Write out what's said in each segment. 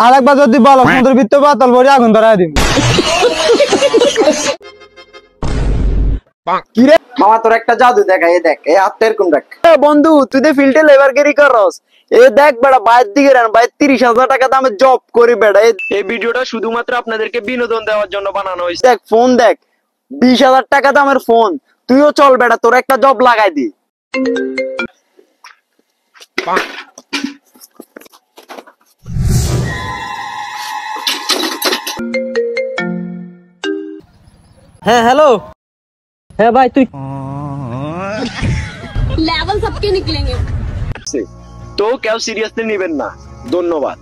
আর একবার যদি বলো সমুদ্রের ভিতরে পাতল ভরে আগুন ধরায় দিন। কি রে মামা তোর একটা জাদু দেখা, এই দেখ এই হাতটা এরকম দেখ। বন্ধু তুই তো ফিল্ডে লেবারগিরি করস, এ দেখ বেড়া বাইরের দিকে রান ভাই 30,000 টাকা দামে জব করি বেড়া। এই ভিডিওটা শুধুমাত্র আপনাদেরকে বিনোদন দেওয়ার জন্য বানানো হয়েছে। দেখ ফোন দেখ 20,000 টাকা দামের ফোন, তুইও চল বেড়া তোর একটা জব লাগাই দি। হ্যাঁ হ্যালো, হ্যাঁ ভাই তুই लेवल सबके निकलेंगे। তো কেউ সিরিয়াসলি নেবেন না, ধন্যবাদ।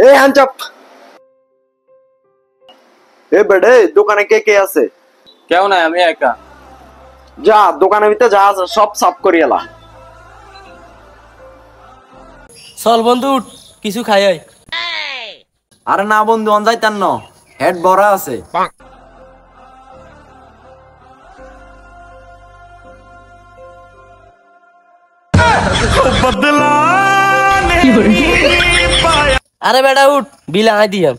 এই হ্যান্ডচাপ, এ বেড়ে দোকানে কে কে আছে? কেউ নাই, আমি একা। যা দোকানের ভিতরে যা আছে সব সাফ করিয়ে এলা। চল বন্ধু কিছু খাই আই। আরে না বন্ধু অন যাইতাম না, হেড বড়া আছে। আরে বেটা উঠ, বিল আই দিয়াম।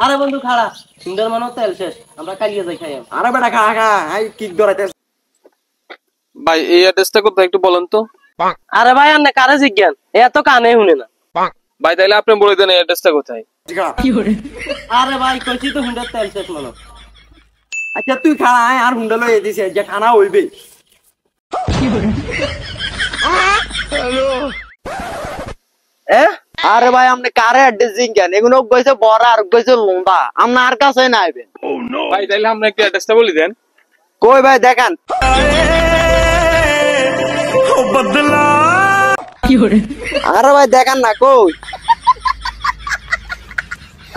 আরে বন্ধু খাড়া, সুন্দর মানো তেল শেষ, আমরা কালিয়ে যাই খাইয়াম। আরে বেটা খা খা, আই কিক ধরাইতে। ভাই এই অ্যাড্রেসটা কোথায় একটু বলেন তো? আরে ভাই আন্নে কারে জিজ্ঞান, এত কানে শুনে না। ভাই তাইলে আপনি বলে দেন এই অ্যাড্রেসটা কোথায়? আরে ভাই কইছি তো হুন্ডার তেল শেষ মানো। আচ্ছা তুই খা, আয় আর হুন্ডা লইয়ে দিছে যে খানা হইবে। আরে ভাই আপনি কারে অ্যাড্রেস জিজ্ঞান, এগুলো কইছে বড়া আর কইছে লম্বা, আপনি আর কাছে না আইবেন। ভাই তাইলে আপনি একটু অ্যাড্রেসটা বলে দেন। কই ভাই দেখান। আরে ভাই দেখান না, কই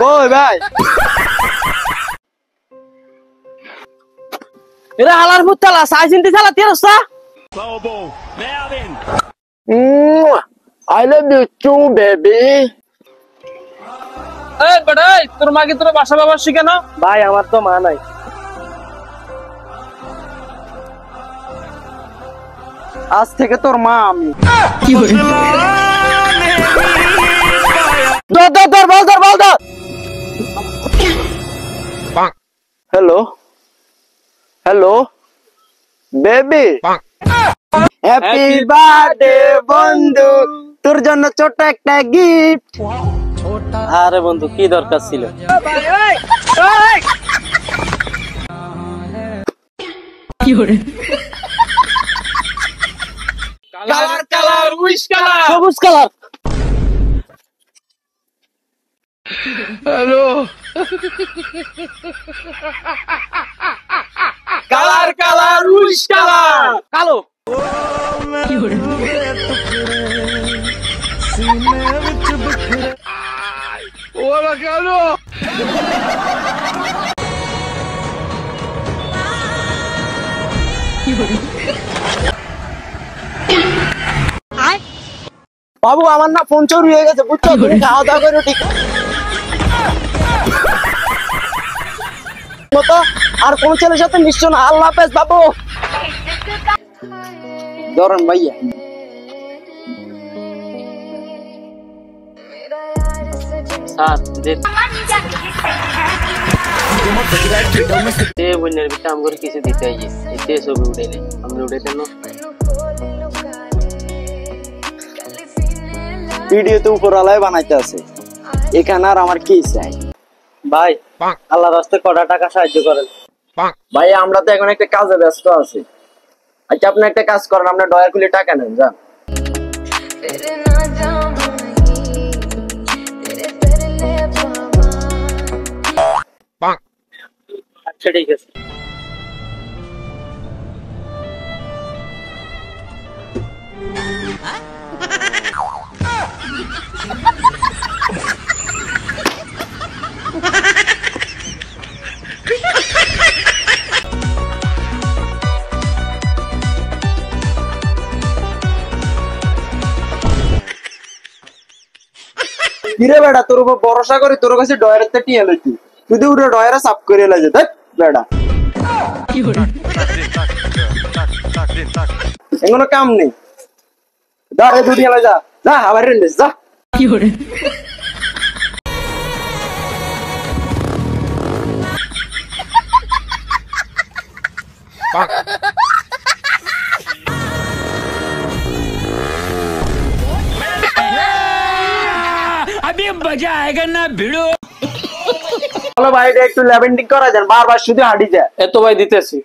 কই ভাই? এরা হালার মুতালা সাই চিনতে চালা তেরসা। I love you too, baby. এই বেটা তোর মাকে তোর বাসা বাবা শিখে না? ভাই আমার তো মা নাই। আজ থেকে তোর মা আমি। Hello hello baby, happy birthday বন্ধু, তোর জন্য ছোট একটা গিফট। আরে বন্ধু কি দরকার ছিল? কালার কালার উইশ কালার সবুজ colour. Hello colour colour wish colour কালো। ওরা কেন? বাবু আমার না ফোন চুরি হয়ে গেছে বুঝছো, তুমি খাওয়া দাওয়া করো ঠিক মতো, আর কোন ছেলের সাথে মিশছো না। আল্লাহ হাফেজ বাবু। ধরেন ভাইয়া। স্যার দে বন্যার ভিতরে আমগর কিছু দিতে আইছে, এতে ছবি উঠাইলে আমরা উঠাইতে না। ভিডিও তো উপর আলায় বানাইতে আছে, এখানে আর আমার কি চাই? ভাই আল্লাহর রাস্তায় কটা টাকা সাহায্য করেন। ভাই আমরা তো এখন একটা কাজে ব্যস্ত আছি। আচ্ছা আপনি একটা কাজ করেন, আপনি ডয়ার খুলে টাকা নেন যান। আচ্ছা ঠিক আছে। কিরে বেটা তোর উপর ভরসা করি, তোর কাছে ডয়ারের তে টিয়া লইতি, তুই তো উড়ে ডয়ারে সাফ করে এলাই যে। বেড়া এগুলো কাম নেই যা রে দুটি গেলে যা যা আবার রেন্ডিস যা अभी मजा आएगा ना भिड़ो চলো ভাই এটা একটু ল্যাবেন্ডিং করা যান বারবার শুধু হাঁটি যায় এত ভাই দিতেছি